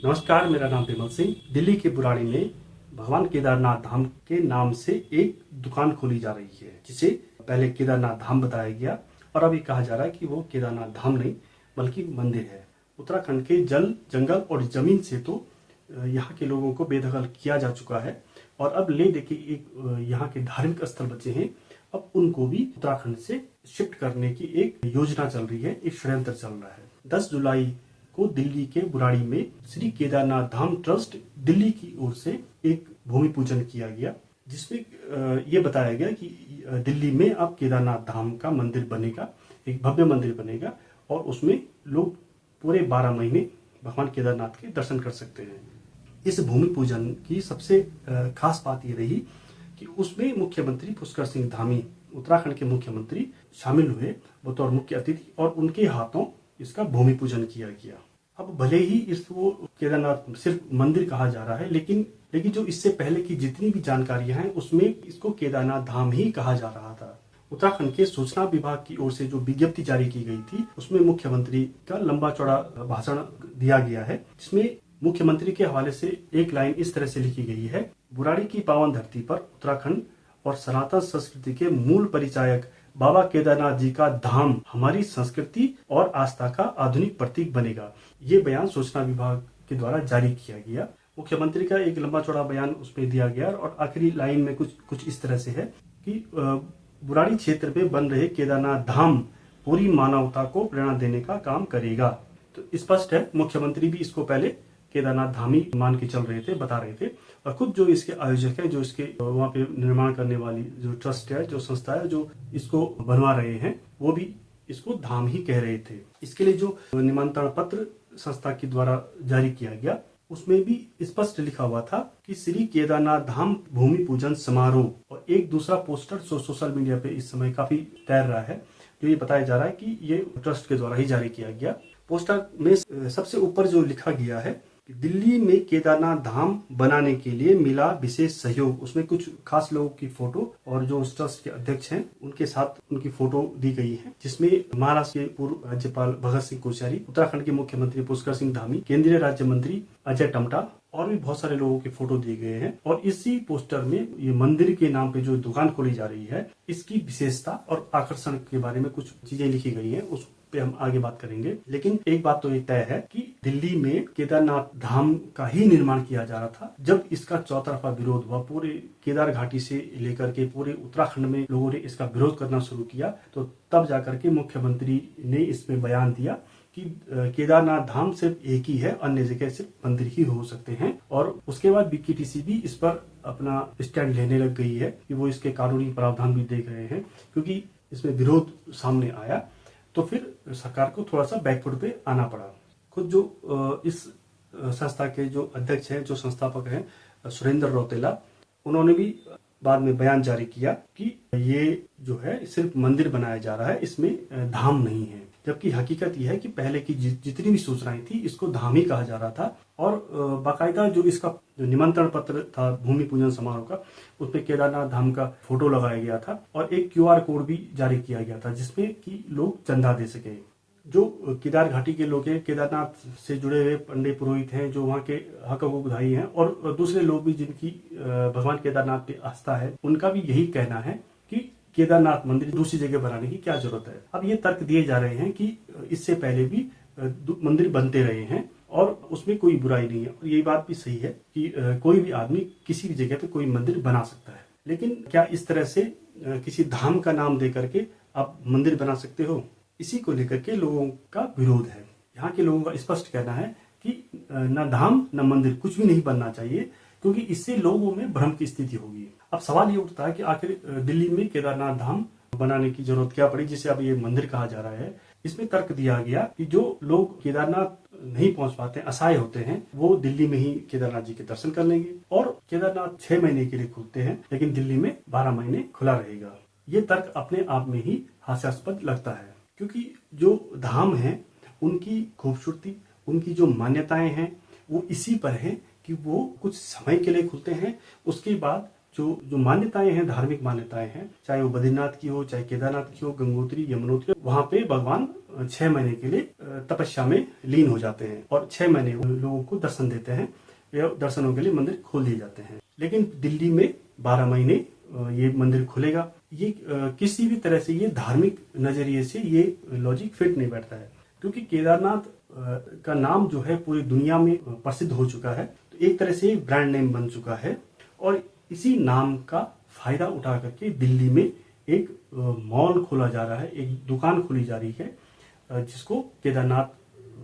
नमस्कार, मेरा नाम विमल सिंह। दिल्ली के बुराड़ी में भगवान केदारनाथ धाम के नाम से एक दुकान खोली जा रही है, जिसे पहले केदारनाथ धाम बताया गया और अभी कहा जा रहा है कि वो केदारनाथ धाम नहीं बल्कि मंदिर है। उत्तराखंड के जल, जंगल और जमीन से तो यहाँ के लोगों को बेदखल किया जा चुका है और अब ले दे के एक यहाँ के धार्मिक स्थल बचे हैं, अब उनको भी उत्तराखंड से शिफ्ट करने की एक योजना चल रही है, एक षड्यंत्र चल रहा है। 10 जुलाई को दिल्ली के बुराड़ी में श्री केदारनाथ धाम ट्रस्ट दिल्ली की ओर से एक भूमि पूजन किया गया, जिसमें ये बताया गया कि दिल्ली में अब केदारनाथ धाम का मंदिर बनेगा, एक भव्य मंदिर बनेगा और उसमें लोग पूरे 12 महीने भगवान केदारनाथ के दर्शन कर सकते हैं। इस भूमि पूजन की सबसे खास बात ये रही कि उसमें मुख्यमंत्री पुष्कर सिंह धामी, उत्तराखंड के मुख्यमंत्री शामिल हुए बतौर मुख्य अतिथि और उनके हाथों इसका भूमि पूजन किया गया। अब भले ही इसको केदारनाथ सिर्फ मंदिर कहा जा रहा है, लेकिन जो इससे पहले की जितनी भी जानकारियां हैं उसमें इसको केदारनाथ धाम ही कहा जा रहा था। उत्तराखंड के सूचना विभाग की ओर से जो विज्ञप्ति जारी की गई थी उसमें मुख्यमंत्री का लंबा चौड़ा भाषण दिया गया है, जिसमें मुख्यमंत्री के हवाले से एक लाइन इस तरह से लिखी गई है। बुराड़ी की पावन धरती पर उत्तराखंड और सनातन संस्कृति के मूल परिचायक बाबा केदारनाथ जी का धाम हमारी संस्कृति और आस्था का आधुनिक प्रतीक बनेगा। ये बयान सूचना विभाग के द्वारा जारी किया गया। मुख्यमंत्री का एक लंबा चौड़ा बयान उसमें दिया गया और आखिरी लाइन में कुछ इस तरह से है कि बुराड़ी क्षेत्र में बन रहे केदारनाथ धाम पूरी मानवता को प्रेरणा देने का काम करेगा। तो स्पष्ट है, मुख्यमंत्री भी इसको पहले केदारनाथ धाम ही मान के चल रहे थे, बता रहे थे और खुद जो इसके आयोजक है, जो इसके वहाँ पे निर्माण करने वाली जो ट्रस्ट है, जो संस्था है, जो इसको बनवा रहे हैं, वो भी इसको धाम ही कह रहे थे। इसके लिए जो निमंत्रण पत्र संस्था के द्वारा जारी किया गया उसमें भी स्पष्ट लिखा हुआ था कि श्री केदारनाथ धाम भूमि पूजन समारोह, और एक दूसरा पोस्टर जो सोशल मीडिया पे इस समय काफी तैर रहा है, जो ये बताया जा रहा है कि ये ट्रस्ट के द्वारा ही जारी किया गया। पोस्टर में सबसे ऊपर जो लिखा गया है, दिल्ली में केदारनाथ धाम बनाने के लिए मिला विशेष सहयोग, उसमें कुछ खास लोगों की फोटो और जो उस ट्रस्ट के अध्यक्ष हैं उनके साथ उनकी फोटो दी गई है, जिसमें महाराष्ट्र के पूर्व राज्यपाल भगत सिंह कोश्यारी, उत्तराखंड के मुख्यमंत्री पुष्कर सिंह धामी, केंद्रीय राज्य मंत्री अजय टमटा और भी बहुत सारे लोगों के फोटो दिए गए हैं। और इसी पोस्टर में ये मंदिर के नाम पे जो दुकान खोली जा रही है, इसकी विशेषता और आकर्षण के बारे में कुछ चीजें लिखी गई है, उस पे हम आगे बात करेंगे। लेकिन एक बात तो ये तय है कि दिल्ली में केदारनाथ धाम का ही निर्माण किया जा रहा था। जब इसका चौतरफा विरोध हुआ, पूरे केदार घाटी से लेकर के पूरे उत्तराखंड में लोगों ने इसका विरोध करना शुरू किया, तो तब जाकर के मुख्यमंत्री ने इसमें बयान दिया कि केदारनाथ धाम सिर्फ एक ही है, अन्य जगह सिर्फ मंदिर ही हो सकते हैं। और उसके बाद बीकेटीसी भी इस पर अपना स्टैंड लेने लग गई है कि वो इसके कानूनी प्रावधान भी देख रहे हैं, क्योंकि इसमें विरोध सामने आया तो फिर सरकार को थोड़ा सा बैकफुट पे आना पड़ा। खुद जो इस संस्था के जो अध्यक्ष हैं, जो संस्थापक हैं सुरेंद्र रौतेला, उन्होंने भी बाद में बयान जारी किया कि ये जो है सिर्फ मंदिर बनाया जा रहा है, इसमें धाम नहीं है। जबकि हकीकत यह है कि पहले की जितनी भी सूचनाएं थी इसको धाम ही कहा जा रहा था और बाकायदा जो इसका जो निमंत्रण पत्र था भूमि पूजन समारोह का, उसमें केदारनाथ धाम का फोटो लगाया गया था और एक क्यूआर कोड भी जारी किया गया था, जिसमें कि लोग चंदा दे सके। जो केदार घाटी के लोग हैं, केदारनाथ से जुड़े हुए पंडित पुरोहित हैं, जो वहाँ के हक हकूकधारी हैं और दूसरे लोग भी जिनकी भगवान केदारनाथ पे आस्था है, उनका भी यही कहना है कि केदारनाथ मंदिर दूसरी जगह बनाने की क्या जरूरत है। अब ये तर्क दिए जा रहे हैं कि इससे पहले भी मंदिर बनते रहे हैं और उसमें कोई बुराई नहीं है, और ये बात भी सही है कि कोई भी आदमी किसी भी जगह पे कोई मंदिर बना सकता है। लेकिन क्या इस तरह से किसी धाम का नाम दे करके आप मंदिर बना सकते हो? इसी को लेकर के लोगों का विरोध है। यहाँ के लोगों का स्पष्ट कहना है कि न धाम न मंदिर, कुछ भी नहीं बनना चाहिए, क्योंकि इससे लोगों में भ्रम की स्थिति होगी। अब सवाल ये उठता है कि आखिर दिल्ली में केदारनाथ धाम बनाने की जरूरत क्या पड़ी, जिसे अब ये मंदिर कहा जा रहा है। इसमें तर्क दिया गया कि जो लोग केदारनाथ नहीं पहुंच पाते, असहाय होते हैं, वो दिल्ली में ही केदारनाथ जी के दर्शन कर लेंगे। और केदारनाथ 6 महीने के लिए खुलते हैं, लेकिन दिल्ली में 12 महीने खुला रहेगा। ये तर्क अपने आप में ही हास्यास्पद लगता है, क्योंकि जो धाम है उनकी खूबसूरती, उनकी जो मान्यताएं हैं वो इसी पर है कि वो कुछ समय के लिए खुलते हैं, उसके बाद जो जो मान्यताएं हैं, धार्मिक मान्यताएं हैं, चाहे वो बद्रीनाथ की हो, चाहे केदारनाथ की हो, गंगोत्री, यमुनोत्री, वहां पे भगवान 6 महीने के लिए तपस्या में लीन हो जाते हैं और 6 महीने लोगों को दर्शन देते हैं या दर्शनों के लिए मंदिर खोल दिए जाते हैं। लेकिन दिल्ली में 12 महीने ये मंदिर खुलेगा। ये किसी भी तरह से ये धार्मिक नजरिए से ये लॉजिक फिट नहीं बैठता है, क्योंकि केदारनाथ का नाम जो है पूरी दुनिया में प्रसिद्ध हो चुका है। तो एक तरह से ब्रांड नेम बन चुका है और इसी नाम का फायदा उठा करके दिल्ली में एक मॉल खोला जा रहा है, एक दुकान खोली जा रही है, जिसको केदारनाथ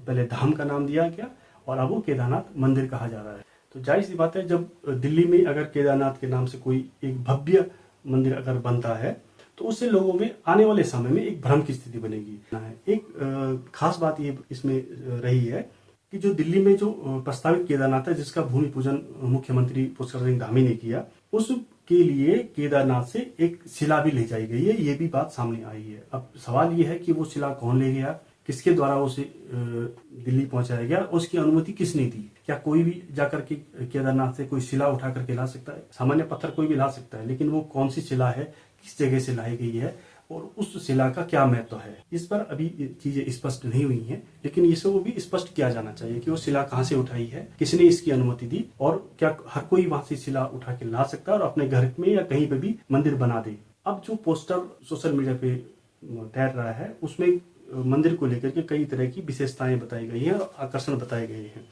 पहले धाम का नाम दिया गया और अब वो केदारनाथ मंदिर कहा जा रहा है। तो जाहिर सी बात है, जब दिल्ली में अगर केदारनाथ के नाम से कोई एक भव्य मंदिर अगर बनता है तो उससे लोगों में आने वाले समय में एक भ्रम की स्थिति बनेगी। एक खास बात ये इसमें रही है कि जो दिल्ली में जो प्रस्तावित केदारनाथ है, जिसका भूमि पूजन मुख्यमंत्री पुष्कर सिंह धामी ने किया, उसके लिए केदारनाथ से एक शिला भी ले जाई गई है। ये भी बात सामने आई है। अब सवाल ये है कि वो शिला कौन ले गया, किसके द्वारा उसे दिल्ली पहुंचाया गया, उसकी अनुमति किसने दी? क्या कोई भी जाकर के केदारनाथ से कोई शिला उठा करके ला सकता है? सामान्य पत्थर कोई भी ला सकता है, लेकिन वो कौन सी शिला है, किस जगह से लाई गई है और उस शिला का क्या महत्व है, इस पर अभी चीजें स्पष्ट नहीं हुई हैं। लेकिन इसे वो भी स्पष्ट किया जाना चाहिए कि वो शिला कहाँ से उठाई है, किसने इसकी अनुमति दी और क्या हर कोई वहां से शिला उठा के ला सकता है और अपने घर में या कहीं पे भी मंदिर बना दे। अब जो पोस्टर सोशल मीडिया पे तैर रहा है, उसमें मंदिर को लेकर के कई तरह की विशेषताएं बताई गई हैं और आकर्षण बताए गए हैं।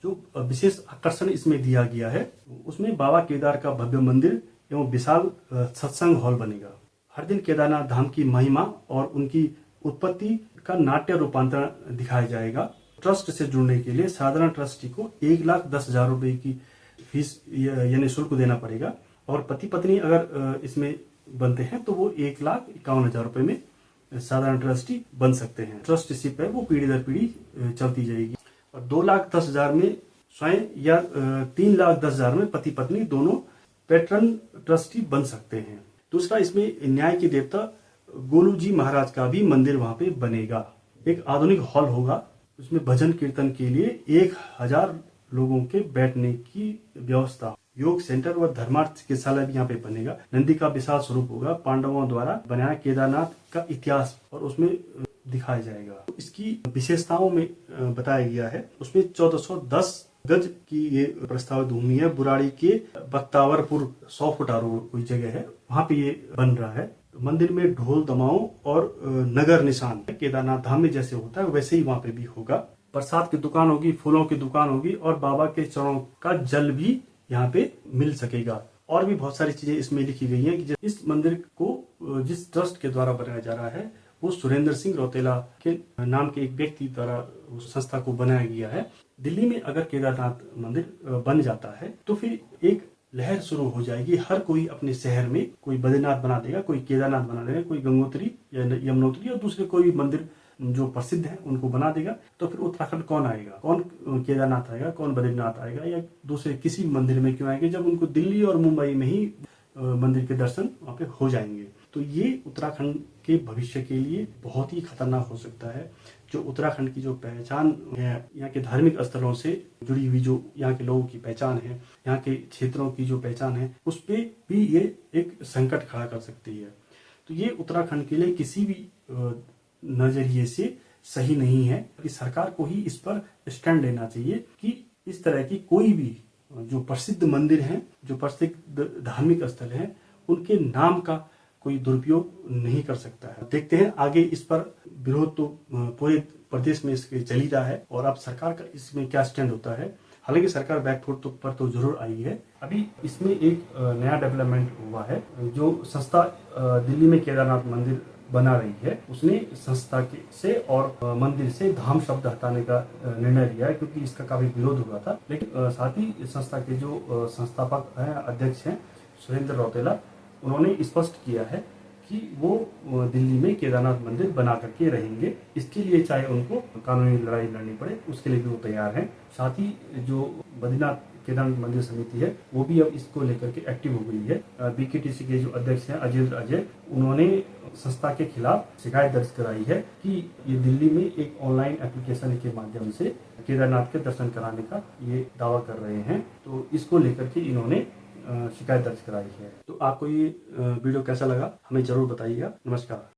जो विशेष आकर्षण इसमें दिया गया है, उसमें बाबा केदार का भव्य मंदिर एवं विशाल सत्संग हॉल बनेगा। हर दिन केदारनाथ धाम की महिमा और उनकी उत्पत्ति का नाट्य रूपांतरण दिखाया जाएगा। ट्रस्ट से जुड़ने के लिए साधारण ट्रस्टी को 1,10,000 रुपए की फीस यानी शुल्क देना पड़ेगा और पति पत्नी अगर इसमें बनते हैं तो वो 1,51,000 रुपए में साधारण ट्रस्टी बन सकते हैं। ट्रस्टीशिप है वो पीढ़ी दर पीढ़ी चलती जाएगी और 2,10,000 में स्वयं या 3,10,000 में पति पत्नी दोनों पैट्रन ट्रस्टी बन सकते हैं। दूसरा, इसमें न्याय के देवता गोलू जी महाराज का भी मंदिर वहां पे बनेगा। एक आधुनिक हॉल होगा, उसमें भजन कीर्तन के लिए 1,000 लोगों के बैठने की व्यवस्था। योग सेंटर व धर्मार्थ चिकित्सालय भी यहाँ पे बनेगा। नंदी का विशाल स्वरूप होगा, पांडवों द्वारा बनाया केदारनाथ का इतिहास और उसमें दिखाया जाएगा। इसकी विशेषताओं में बताया गया है, उसमें 1410 गज की ये प्रस्तावित भूमि है। बुराड़ी के बख्तावरपुर 100 फुटा रोड कोई जगह है, वहां पे ये बन रहा है। मंदिर में ढोल दमाओं और नगर निशान केदारनाथ धाम में जैसे होता है वैसे ही वहां पे भी होगा। प्रसाद की दुकान होगी, फूलों की दुकान होगी और बाबा के चरणों का जल भी यहाँ पे मिल सकेगा। और भी बहुत सारी चीजें इसमें लिखी गई हैं कि इस मंदिर को जिस ट्रस्ट के द्वारा बनाया जा रहा है वो सुरेंद्र सिंह रौतेला के नाम के एक व्यक्ति द्वारा उस संस्था को बनाया गया है। दिल्ली में अगर केदारनाथ मंदिर बन जाता है तो फिर एक लहर शुरू हो जाएगी। हर कोई अपने शहर में कोई बद्रीनाथ बना देगा, कोई केदारनाथ बना देगा, कोई गंगोत्री या यमुनोत्री या दूसरे कोई भी मंदिर जो प्रसिद्ध है उनको बना देगा। तो फिर उत्तराखंड कौन आएगा, कौन केदारनाथ आएगा, कौन बद्रीनाथ आएगा या दूसरे किसी मंदिर में क्यों आएंगे, जब उनको दिल्ली और मुंबई में ही मंदिर के दर्शन वहां पे हो जाएंगे। तो ये उत्तराखंड के भविष्य के लिए बहुत ही खतरनाक हो सकता है। जो उत्तराखंड की जो पहचान है, यहाँ के धार्मिक स्थलों से जुड़ी हुई जो यहाँ के लोगों की पहचान है, यहाँ के क्षेत्रों की जो पहचान है, उस पे भी ये एक संकट खड़ा कर सकती है। तो ये उत्तराखंड के लिए किसी भी नजरिए से सही नहीं है कि सरकार को ही इस पर स्टैंड लेना चाहिए कि इस तरह की कोई भी जो प्रसिद्ध मंदिर हैं, जो प्रसिद्ध धार्मिक स्थल हैं, उनके नाम का कोई दुरुपयोग नहीं कर सकता है। देखते हैं आगे इस पर विरोध तो पूरे प्रदेश में इसके चल ही रहा है और अब सरकार का इसमें क्या स्टैंड होता है। हालांकि सरकार बैकफुट पर तो जरूर आई है। अभी इसमें एक नया डेवलपमेंट हुआ है। जो संस्था दिल्ली में केदारनाथ मंदिर बना रही है, उसने संस्था से और मंदिर से धाम शब्द हटाने का निर्णय लिया है, क्योंकि इसका काफी विरोध हुआ था। लेकिन साथ ही संस्था के जो संस्थापक हैं, अध्यक्ष हैं सुरेंद्र रौतेला, उन्होंने स्पष्ट किया है कि वो दिल्ली में केदारनाथ मंदिर बना करके रहेंगे। इसके लिए चाहे उनको कानूनी लड़ाई लड़नी पड़े, उसके लिए भी वो तैयार हैं। साथ ही जो बद्रीनाथ केदारनाथ मंदिर समिति है वो भी अब इसको लेकर के एक्टिव हो गई है। बीकेटीसी के जो अध्यक्ष हैं अजेंद्र अजय, उन्होंने संस्था के खिलाफ शिकायत दर्ज कराई है कि ये दिल्ली में एक ऑनलाइन एप्लीकेशन के माध्यम से केदारनाथ के दर्शन कराने का ये दावा कर रहे हैं। तो इसको लेकर के इन्होंने शिकायत दर्ज कराई है। तो आपको ये वीडियो कैसा लगा हमें जरूर बताइएगा। नमस्कार।